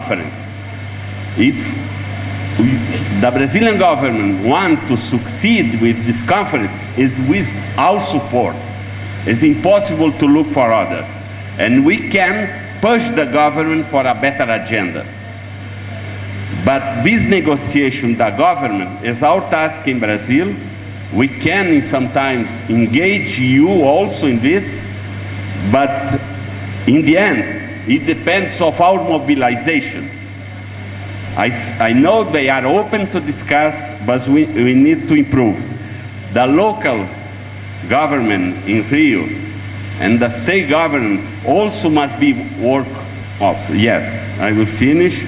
conference. If the Brazilian government wants to succeed with this conference, is with our support. It's impossible to look for others. And we can push the government for a better agenda. But this negotiation, the government, is our task in Brazil. We can sometimes engage you also in this, but in the end, it depends on our mobilization. I know they are open to discuss, but we need to improve. The local government in Rio and the state government also must be work off. Yes, I will finish.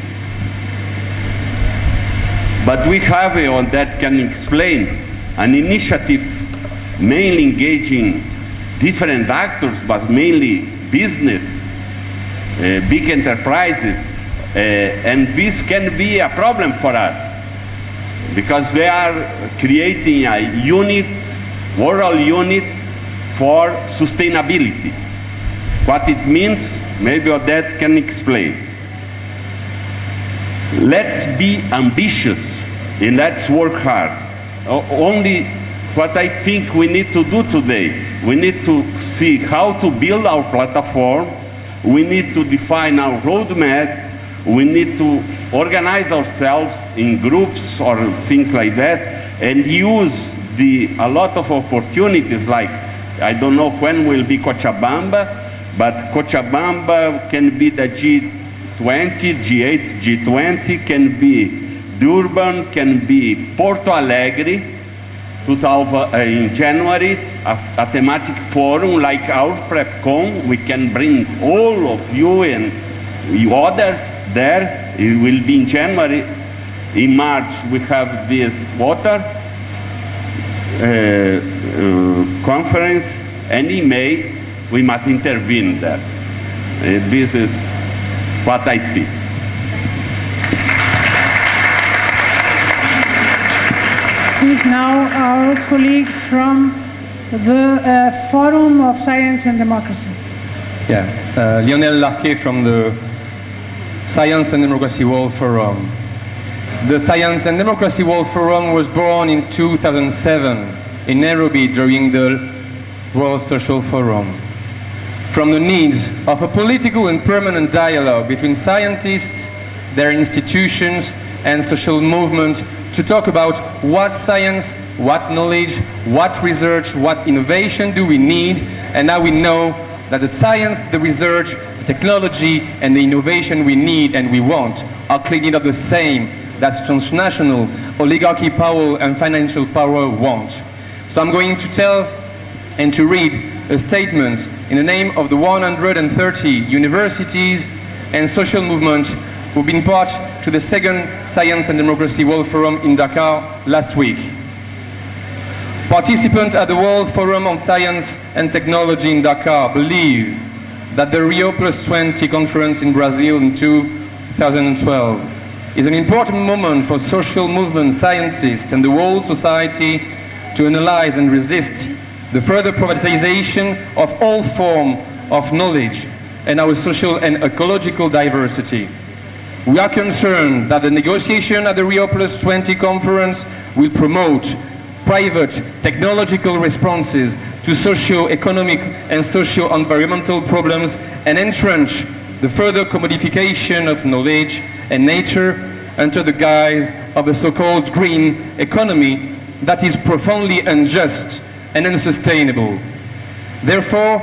But we have on that can explain an initiative mainly engaging different actors, but mainly business, big enterprises, and this can be a problem for us because they are creating a unit, world unit for sustainability. What it means, maybe Odette can explain. Let's be ambitious and let's work hard. Only what I think we need to do today, we need to see how to build our platform, we need to define our roadmap, we need to organize ourselves in groups or things like that and use a lot of opportunities like, I don't know when will be Cochabamba, but Cochabamba can be the G20, G8, G20, can be Durban, can be Porto Alegre, in January, a thematic forum like our PrepCon. We can bring all of you and others there. It will be in January. In March, we have this water conference, and in May, we must intervene there. This is what I see. Please now our colleagues from the Forum of Science and Democracy. Yeah, Lionel Larquet from the Science and Democracy World Forum. The Science and Democracy World Forum was born in 2007 in Nairobi during the World Social Forum. From the needs of a political and permanent dialogue between scientists, their institutions, and social movement to talk about what science, what knowledge, what research, what innovation do we need, and now we know that the science, the research, the technology, and the innovation we need and we want are clearly not the same that transnational oligarchy power and financial power want. So I'm going to tell and to read a statement in the name of the 130 universities and social movements who've been part to the second Science and Democracy World Forum in Dakar last week. Participants at the World Forum on Science and Technology in Dakar believe that the Rio +20 conference in Brazil in 2012 is an important moment for social movement scientists and the whole society to analyze and resist the further privatization of all forms of knowledge and our social and ecological diversity. We are concerned that the negotiation at the Rio +20 conference will promote private technological responses to socio-economic and socio-environmental problems and entrench the further commodification of knowledge and nature under the guise of a so-called green economy that is profoundly unjust and unsustainable. Therefore,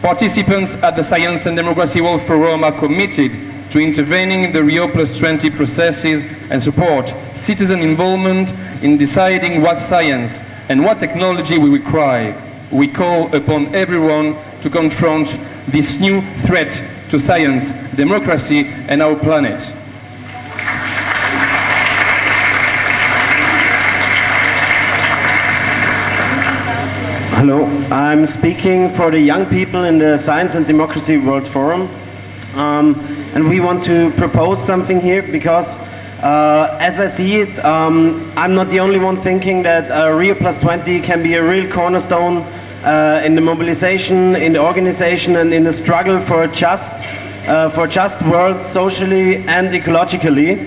participants at the Science and Democracy World Forum are committed to intervening in the Rio +20 processes and support citizen involvement in deciding what science and what technology we require. We call upon everyone to confront this new threat to science, democracy, and our planet. Hello, I'm speaking for the young people in the Science and Democracy World Forum. And we want to propose something here because as I see it, I'm not the only one thinking that Rio +20 can be a real cornerstone in the mobilization, in the organization and in the struggle for a just for just world socially and ecologically.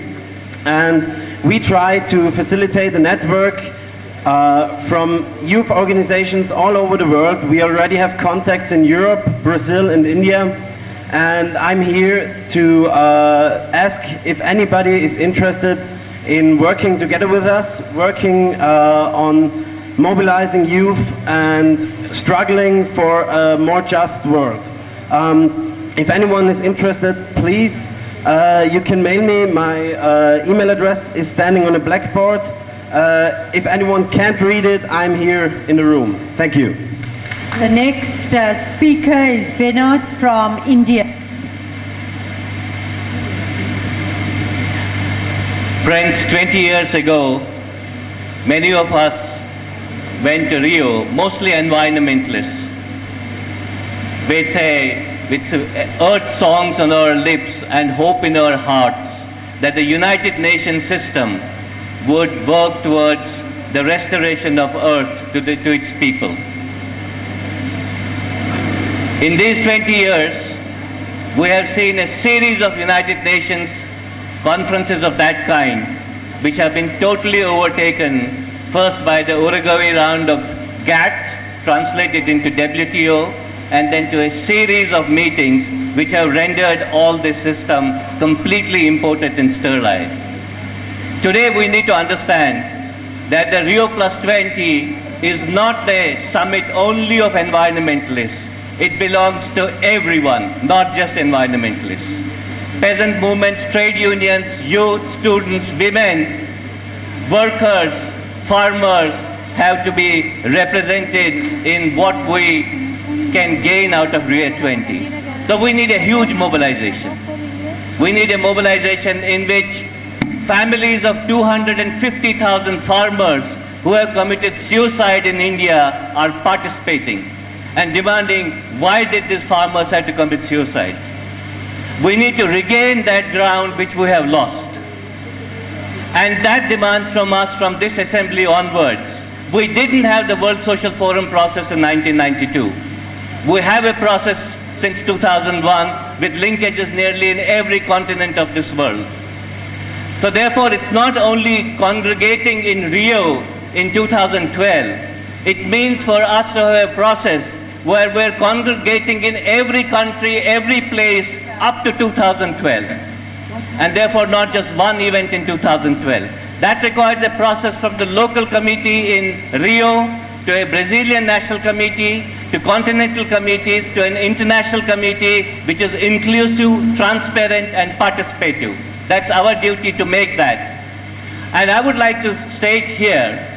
And we try to facilitate a network from youth organizations all over the world. We already have contacts in Europe, Brazil and India. And I'm here to ask if anybody is interested in working together with us, working on mobilizing youth and struggling for a more just world. If anyone is interested, please, you can mail me. My email address is standing on a blackboard. If anyone can't read it, I'm here in the room. Thank you. The next speaker is Vinod from India. Friends, 20 years ago, many of us went to Rio, mostly environmentalists, with earth songs on our lips and hope in our hearts that the United Nations system would work towards the restoration of earth to its people. In these 20 years, we have seen a series of United Nations conferences of that kind, which have been totally overtaken, first by the Uruguay round of GATT, translated into WTO, and then to a series of meetings which have rendered all this system completely impotent and sterile. Today we need to understand that the Rio +20 is not a summit only of environmentalists. It belongs to everyone, not just environmentalists. Peasant movements, trade unions, youth, students, women, workers, farmers have to be represented in what we can gain out of Rio 20. So we need a huge mobilization. We need a mobilization in which families of 250,000 farmers who have committed suicide in India are participating and demanding, why did these farmers have to commit suicide? We need to regain that ground which we have lost. And that demands from us from this assembly onwards. We didn't have the World Social Forum process in 1992. We have a process since 2001 with linkages nearly in every continent of this world. So therefore, it's not only congregating in Rio in 2012. It means for us to have a process where we're congregating in every country, every place up to 2012. And therefore not just one event in 2012. That requires a process from the local committee in Rio to a Brazilian national committee, to continental committees, to an international committee which is inclusive, transparent and participative. That's our duty to make that. And I would like to state here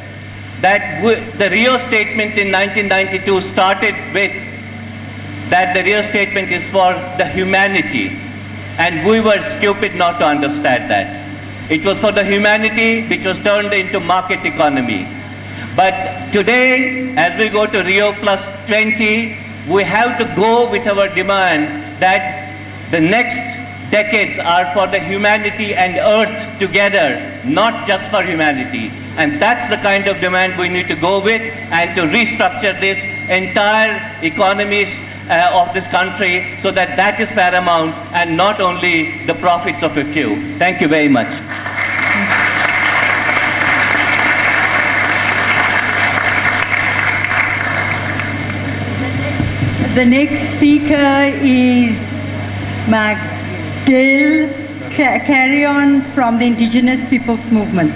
that the Rio statement in 1992 started with that the Rio statement is for the humanity. And we were stupid not to understand that. It was for the humanity which was turned into market economy. But today, as we go to Rio +20, we have to go with our demand that the next decades are for the humanity and earth together, not just for humanity. And that's the kind of demand we need to go with, and to restructure this entire economies of this country so that that is paramount and not only the profits of a few. Thank you very much. The next speaker is Magdal Carry On from the Indigenous Peoples Movement.